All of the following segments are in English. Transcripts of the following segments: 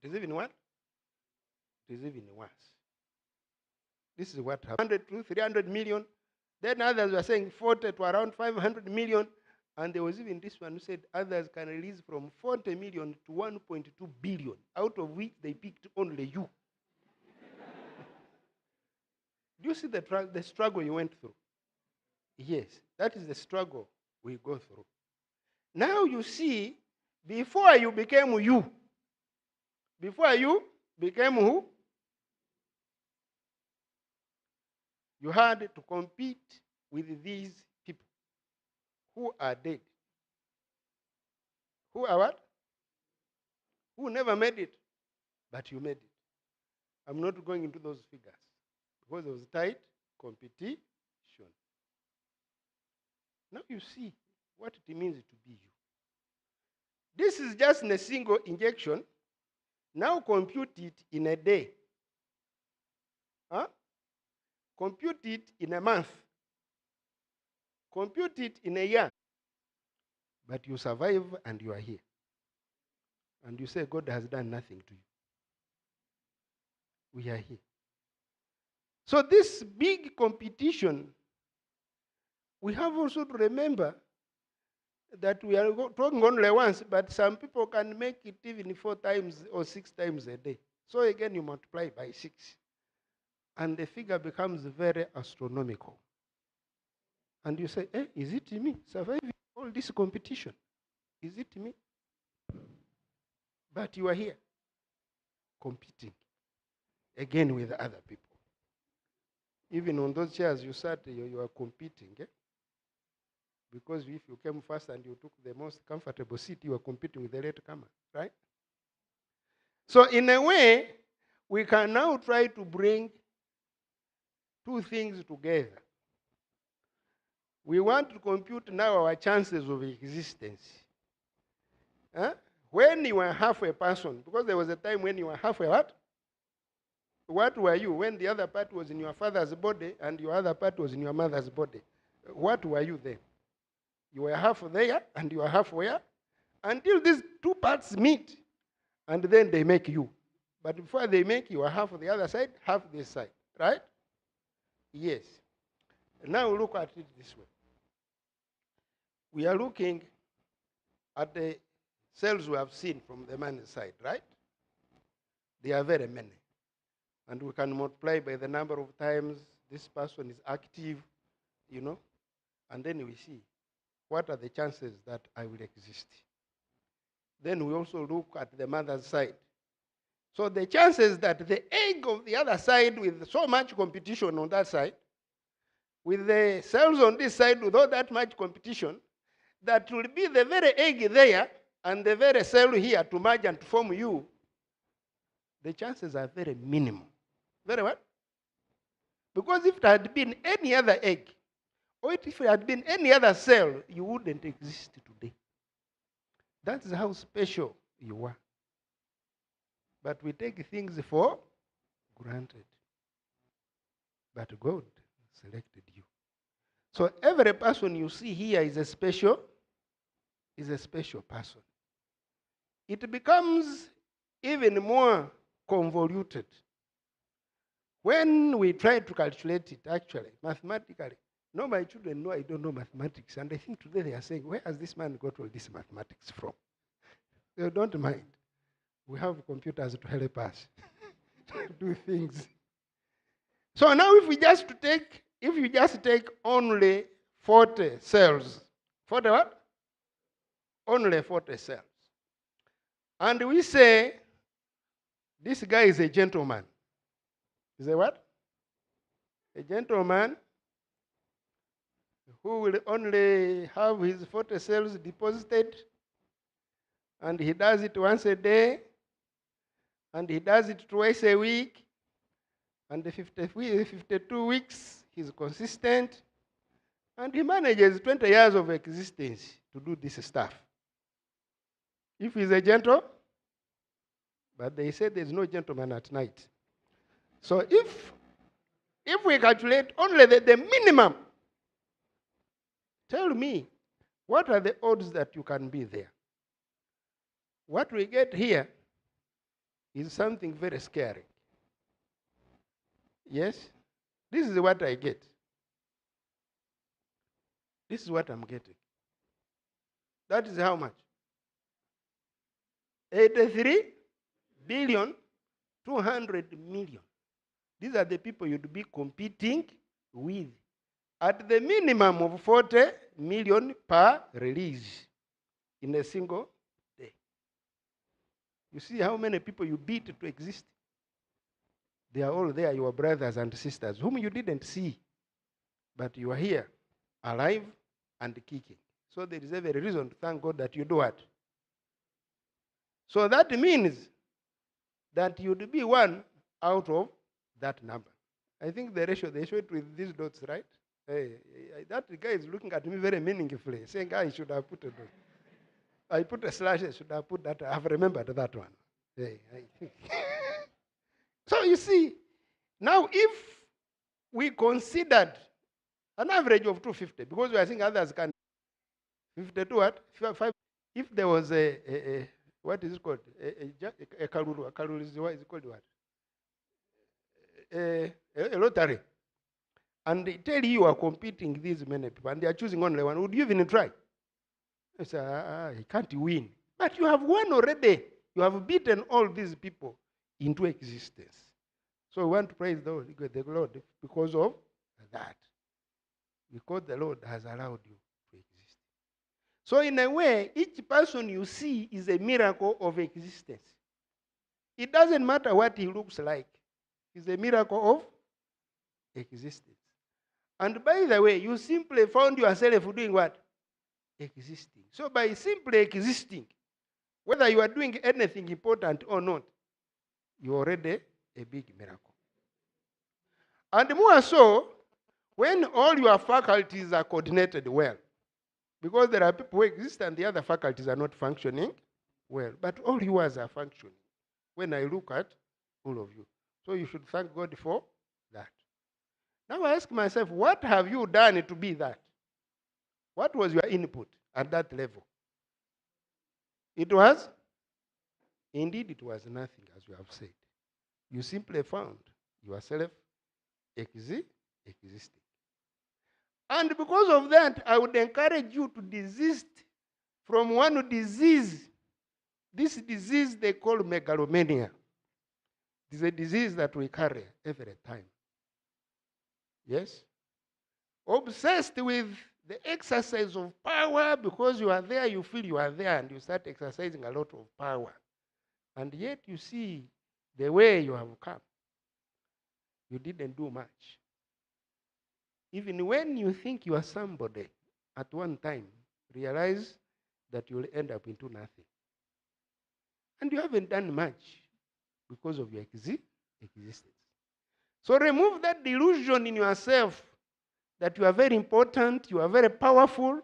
It is even what? It is even worse. This is what happened. 100 to 300 million. Then others were saying 40 to around 500 million. And there was even this one who said others can release from 40 million to 1.2 billion, out of which they picked only you. Do you see the struggle you went through? Yes, that is the struggle we go through. Now you see, before you became you, before you became who? You had to compete with these people who are dead. Who are what? Who never made it, but you made it. I'm not going into those figures because it was tight competition. Now you see what it means to be you. This is just in a single injection. Now compute it in a day. Compute it in a month. Compute it in a year. But you survive and you are here. And you say God has done nothing to you. We are here. So this big competition, we have also to remember that we are talking only once, but some people can make it even 4 times or 6 times a day. So again, you multiply by 6. And the figure becomes very astronomical. And you say, is it me surviving all this competition? Is it me? But you are here, competing, again with other people. Even on those chairs you sat, you are competing. Because if you came first and you took the most comfortable seat, you are competing with the latecomer, right? So in a way, we can now try to bring 2 things together. We want to compute now our chances of existence. When you were half a person, because there was a time when you were half a what? What were you when the other part was in your father's body and your other part was in your mother's body? What were you then? You were half there and you are half where? Until these 2 parts meet and then they make you. But before they make you are half the other side, half this side, right? Yes. Now look at it this way. We are looking at the cells we have seen from the man's side, right? There are very many. And we can multiply by the number of times this person is active, and then we see what are the chances that I will exist. Then we also look at the mother's side. So the chances that the egg of the other side with so much competition on that side, with the cells on this side without that much competition, that will be the very egg there and the very cell here to merge and to form you, the chances are very minimal. Very what? Because if it had been any other egg, or if it had been any other cell, you wouldn't exist today. That's how special you are. But we take things for granted. But God selected you. So every person you see here is a special person. It becomes even more convoluted when we try to calculate it, actually, mathematically. No, my children know I don't know mathematics. And I think today they are saying, where has this man got all this mathematics from? They don't mind. We have computers to help us do things. So now if you just take only 40 cells, 40 what? Only 40 cells. And we say, this guy is a gentleman. Is a what? A gentleman who will only have his 40 cells deposited, and he does it once a day, and he does it twice a week, and the 52 weeks he's consistent, and he manages 20 years of existence to do this stuff. If he's a gentle, but they say there's no gentleman at night. So if we calculate only the minimum, tell me, what are the odds that you can be there? What we get here is something very scary. Yes? This is what I get. This is what I'm getting. That is how much? 83 billion 200 million. These are the people you'd be competing with at the minimum of 40 million per release in a single day. You see how many people you beat to exist? They are all there, your brothers and sisters, whom you didn't see, but you are here, alive and kicking. So there is every reason to thank God that you do what? So that means that you'd be one out of that number. I think the ratio, they show it with these dots, right? Hey, that guy is looking at me very meaningfully, saying, I should have put a dot. I put a slash, I should have put that. I've remembered that one. Hey, So you see, now if we considered an average of 250, because we are seeing others can 52 what? 5. If there was a what is it called? A kalulu. A kalulu is what is it called what? A lottery. And they tell you are competing these many people, and they are choosing only one. Would you even try? You say, he can't win. But you have won already. You have beaten all these people into existence. So we want to praise the Lord because of that. Because the Lord has allowed you to exist. So in a way, each person you see is a miracle of existence. It doesn't matter what he looks like. It's a miracle of existence. And by the way, you simply found yourself doing what? Existing. So by simply existing, whether you are doing anything important or not, you're already a big miracle. And more so, when all your faculties are coordinated well. Because there are people who exist and the other faculties are not functioning well. But all yours are functioning when I look at all of you. So you should thank God for that. Now I ask myself, what have you done to be that? What was your input at that level? It was? Indeed, it was nothing, as you have said. You simply found yourself existing. And because of that, I would encourage you to desist from one disease. This disease they call megalomania. It is a disease that we carry every time. Yes? Obsessed with the exercise of power, because you are there, you feel you are there, and you start exercising a lot of power. And yet you see the way you have come. You didn't do much. Even when you think you are somebody, at one time, realize that you'll end up into nothing. And you haven't done much because of your existence. So remove that delusion in yourself that you are very important, you are very powerful,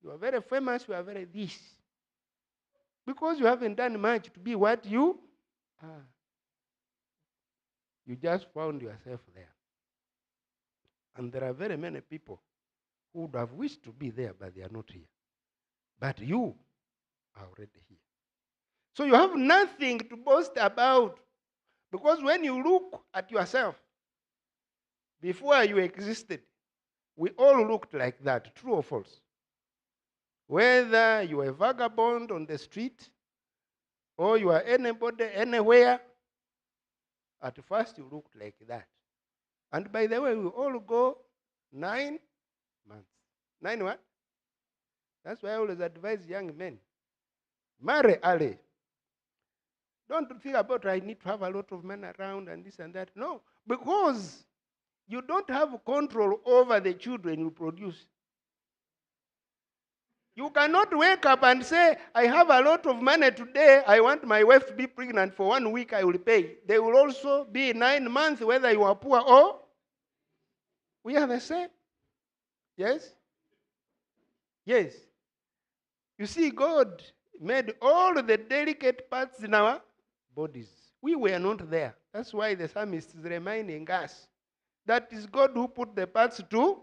you are very famous, you are very this. Because you haven't done much to be what you are. You just found yourself there. And there are very many people who would have wished to be there, but they are not here. But you are already here. So you have nothing to boast about. Because when you look at yourself, before you existed, we all looked like that, true or false? Whether you are a vagabond on the street, or you are anybody, anywhere, at first you looked like that. And by the way, we all go 9 months. 9 what? That's why I always advise young men, marry early. Don't think about, I need to have a lot of men around and this and that. No, because you don't have control over the children you produce. You cannot wake up and say, I have a lot of money today, I want my wife to be pregnant for 1 week, I will pay. They will also be 9 months, whether you are poor or we are the same. Yes? Yes. You see, God made all the delicate parts in our bodies. We were not there. That's why the psalmist is reminding us that is God who put the parts to.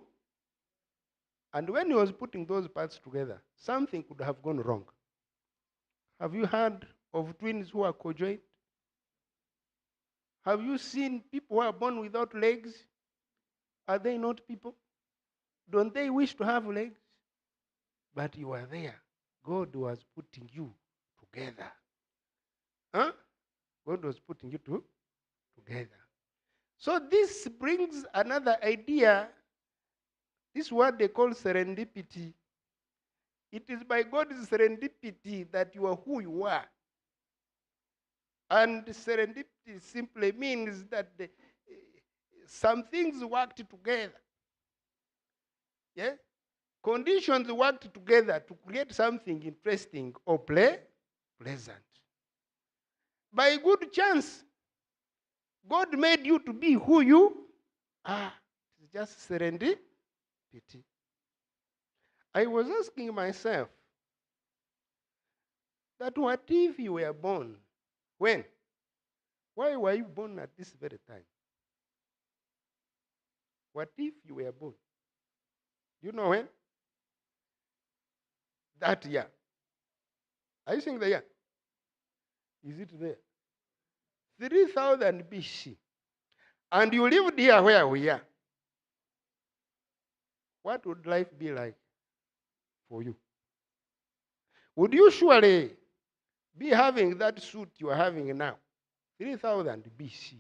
And when he was putting those parts together, something could have gone wrong. Have you heard of twins who are conjoined? Have you seen people who are born without legs? Are they not people? Don't they wish to have legs? But you are there. God was putting you together. Huh? God was putting you together. So this brings another idea. This word they call serendipity. It is by God's serendipity that you are who you are. And serendipity simply means that some things worked together. Yeah? Conditions worked together to create something interesting or pleasant. By good chance, God made you to be who you are. It's just serendipity. I was asking myself that what if you were born? When? Why were you born at this very time? What if you were born? Do you know when? That year. Are you saying the year? Is it there? 3000 BC. And you lived here where we are. What would life be like for you? Would you surely be having that suit you are having now? 3000 BC.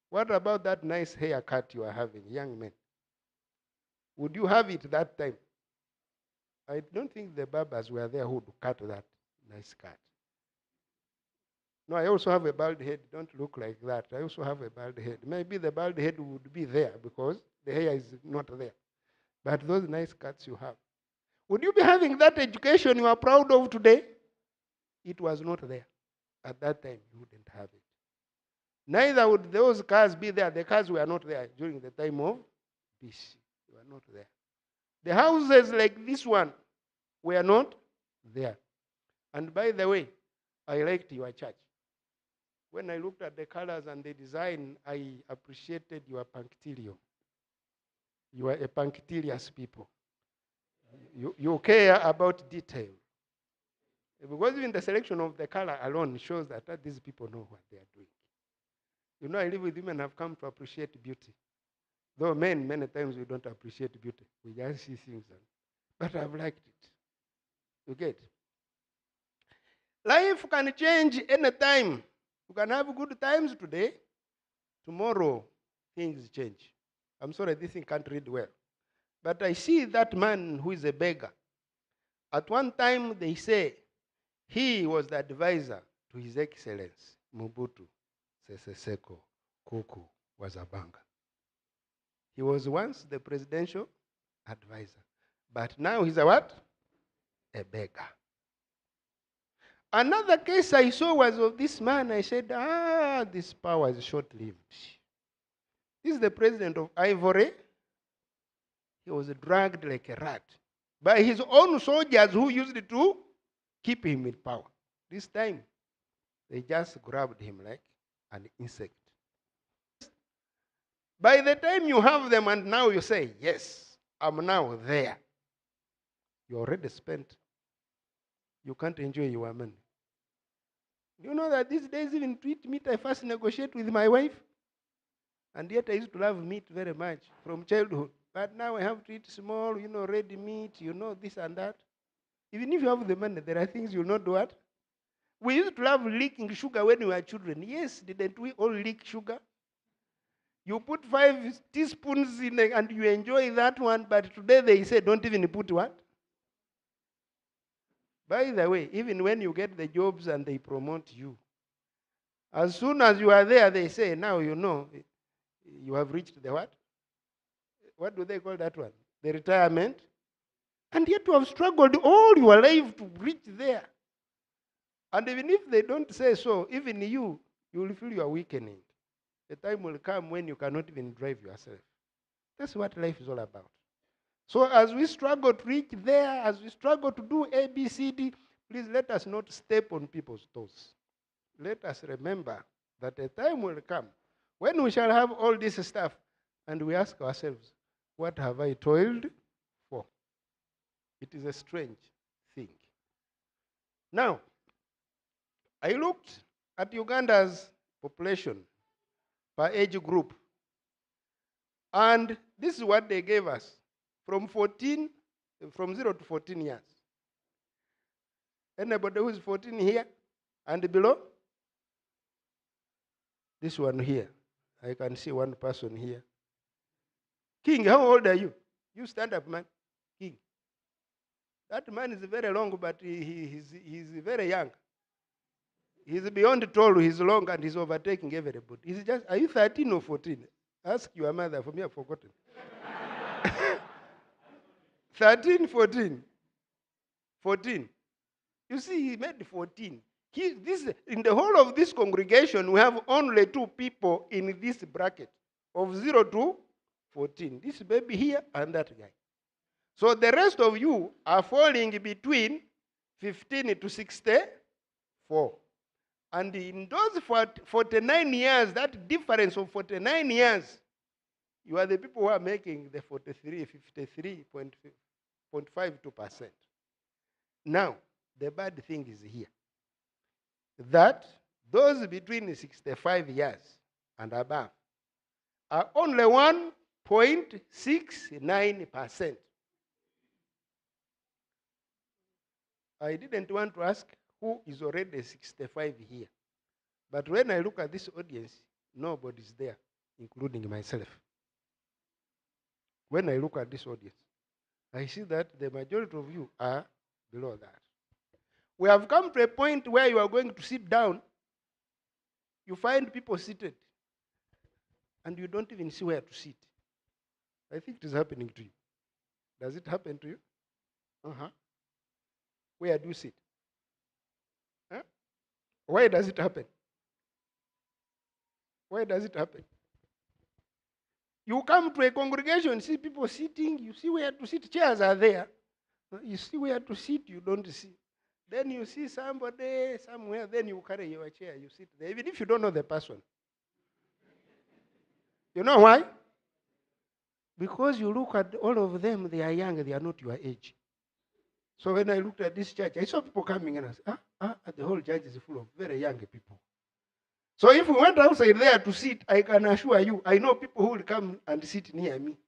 What about that nice haircut you are having, young men? Would you have it that time? I don't think the barbers were there who would cut that nice cut. No, I also have a bald head. Don't look like that. I also have a bald head. Maybe the bald head would be there because the hair is not there. But those nice cuts you have. Would you be having that education you are proud of today? It was not there. At that time, you wouldn't have it. Neither would those cars be there. The cars were not there during the time of BC. They were not there. The houses like this one were not there. And by the way, I liked your church. When I looked at the colors and the design, I appreciated your punctilio. You are a punctilious people. You care about detail. Because even the selection of the color alone shows that these people know what they are doing. You know, I live with women have come to appreciate beauty. Though men, many times we don't appreciate beauty. We just see things. But I've liked it. You get? Life can change anytime. You can have good times today. Tomorrow, things change. I'm sorry, this thing can't read well. But I see that man who is a beggar. At one time, they say he was the advisor to His Excellency Mobutu Sese Seko Kuku Wazabanga. He was once the presidential advisor. But now he's a what? A beggar. Another case I saw was of this man. I said, this power is short-lived. This is the president of Ivory. He was dragged like a rat by his own soldiers who used it to keep him in power. This time, they just grabbed him like an insect. By the time you have them and now you say, yes, I'm now there, you already spent. You can't enjoy your money. You know that these days, even to eat meat, I first negotiate with my wife. And yet I used to love meat very much from childhood. But now I have to eat small, red meat, this and that. Even if you have the money, there are things you'll not do what? We used to love licking sugar when we were children. Yes, didn't we all lick sugar? You put 5 teaspoons in it and you enjoy that one, but today they say don't even put what? By the way, even when you get the jobs and they promote you, as soon as you are there, they say, now you have reached the what? What do they call that one? The retirement. And yet you have struggled all your life to reach there. And even if they don't say so, even you will feel you are weakening. The time will come when you cannot even drive yourself. That's what life is all about. So as we struggle to reach there, as we struggle to do A, B, C, D, please let us not step on people's toes. Let us remember that a time will come when we shall have all this stuff and we ask ourselves, what have I toiled for? It is a strange thing. Now, I looked at Uganda's population per age group. And this is what they gave us from 0 to 14 years. Anybody who is 14 here and below? This one here. I can see one person here. King, how old are you? You stand up, man. King. That man is very long, but he's very young. He's beyond tall, he's long, and he's overtaking everybody. He's just, are you 13 or 14? Ask your mother, for me I've forgotten. 13, 14. 14. You see, he made 14. In the whole of this congregation, we have only 2 people in this bracket of 0 to 14. This baby here and that guy. So the rest of you are falling between 15 to 64. And in those 49 years, that difference of 49 years, you are the people who are making the 53.52%. Now, the bad thing is here. That those between 65 years and above are only 1.69%. I didn't want to ask who is already 65 here. But when I look at this audience, nobody's there, including myself. When I look at this audience, I see that the majority of you are below that. We have come to a point where you are going to sit down. You find people seated, and you don't even see where to sit. I think it is happening to you. Does it happen to you? Where do you sit? Huh? Why does it happen? Why does it happen? You come to a congregation, see people sitting, you see where to sit. Chairs are there. You see where to sit, you don't see. Then you see somebody somewhere, then you carry your chair, you sit there, even if you don't know the person. You know why? Because you look at all of them, they are young, they are not your age. So when I looked at this church, I saw people coming and I said, the whole church is full of very young people. So if we went outside there to sit, I can assure you, I know people who will come and sit near me.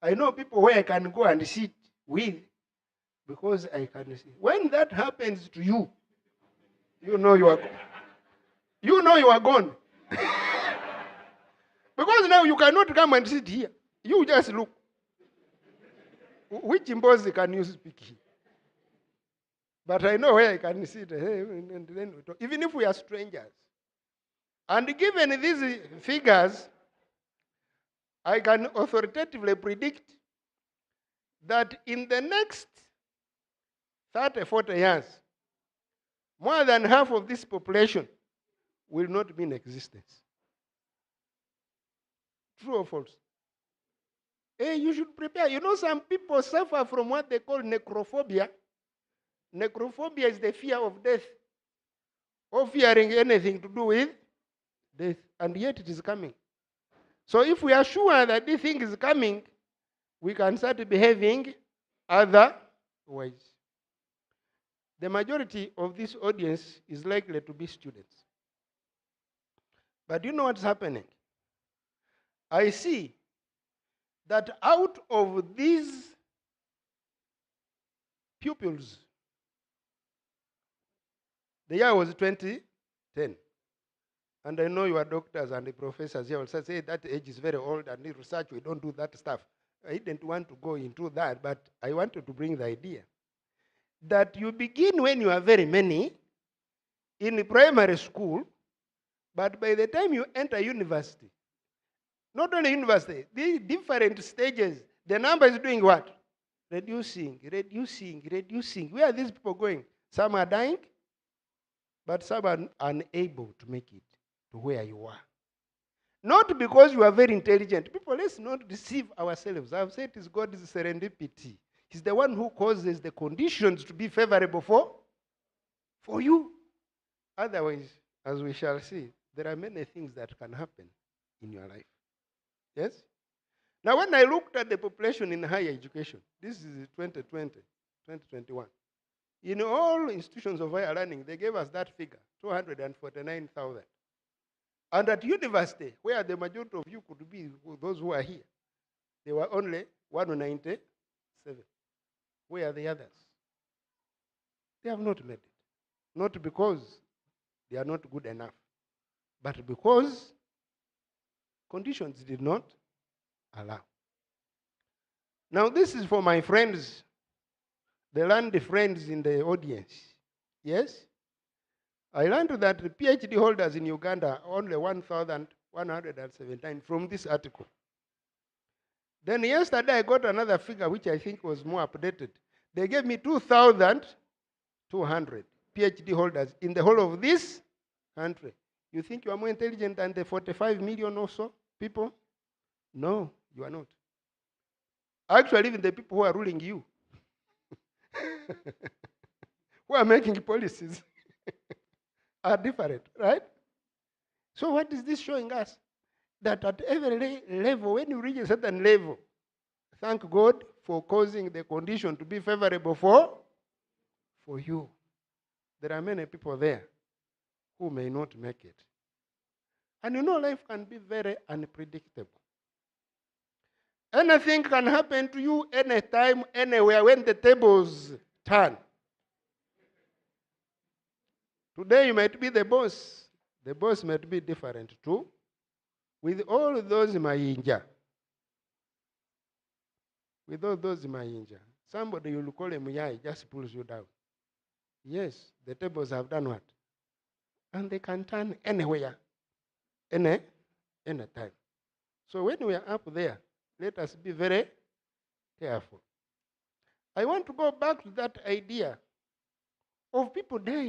I know people where I can go and sit with, because I can see. When that happens to you, you know you are gone. You know you are gone. Because now you cannot come and sit here. You just look. Which Mbozi can you speak here? But I know where I can sit. And then we talk. Even if we are strangers. And given these figures, I can authoritatively predict that in the next 30, 40 years, more than half of this population will not be in existence. True or false? Hey, you should prepare. You know, some people suffer from what they call necrophobia. Necrophobia is the fear of death, or fearing anything to do with death, and yet it is coming. So if we are sure that this thing is coming, we can start behaving otherwise. The majority of this audience is likely to be students. But you know what's happening? I see that out of these pupils, the year was 2010. And I know you are doctors and the professors here will say that age is very old and in research we don't do that stuff. I didn't want to go into that, but I wanted to bring the idea that you begin when you are very many in primary school, but by the time you enter university, not only university, these different stages, the number is doing what? Reducing. Where are these people going? Some are dying, but some are unable to make it to where you are. Not because you are very intelligent. People, let's not deceive ourselves. I've said it's God's serendipity. He's the one who causes the conditions to be favorable for you. Otherwise, as we shall see, there are many things that can happen in your life. Yes? Now, when I looked at the population in higher education, this is 2020, 2021. In all institutions of higher learning, they gave us that figure, 249,000. And at university, where the majority of you could be those who are here, there were only 197. Where are the others? They have not made it. Not because they are not good enough, but because conditions did not allow. Now, this is for my friends, the learned friends in the audience. Yes? I learned that the PhD holders in Uganda are only 1,117 from this article. Then yesterday I got another figure which I think was more updated. They gave me 2,200 PhD holders in the whole of this country. You think you are more intelligent than the 45 million or so people? No, you are not. Actually, even the people who are ruling you, who are making policies, are different, right? So what is this showing us? That at every level, when you reach a certain level, thank God for causing the condition to be favorable for you. There are many people there who may not make it. And you know, life can be very unpredictable. Anything can happen to you anytime, anywhere, when the tables turn. Today you might be the boss. The boss might be different too. With all those mayinja. With all those mayinja. Somebody you will call him Muyai just pulls you down. Yes, the tables have done what? And they can turn anywhere, any time. So when we are up there, let us be very careful. I want to go back to that idea of people dying.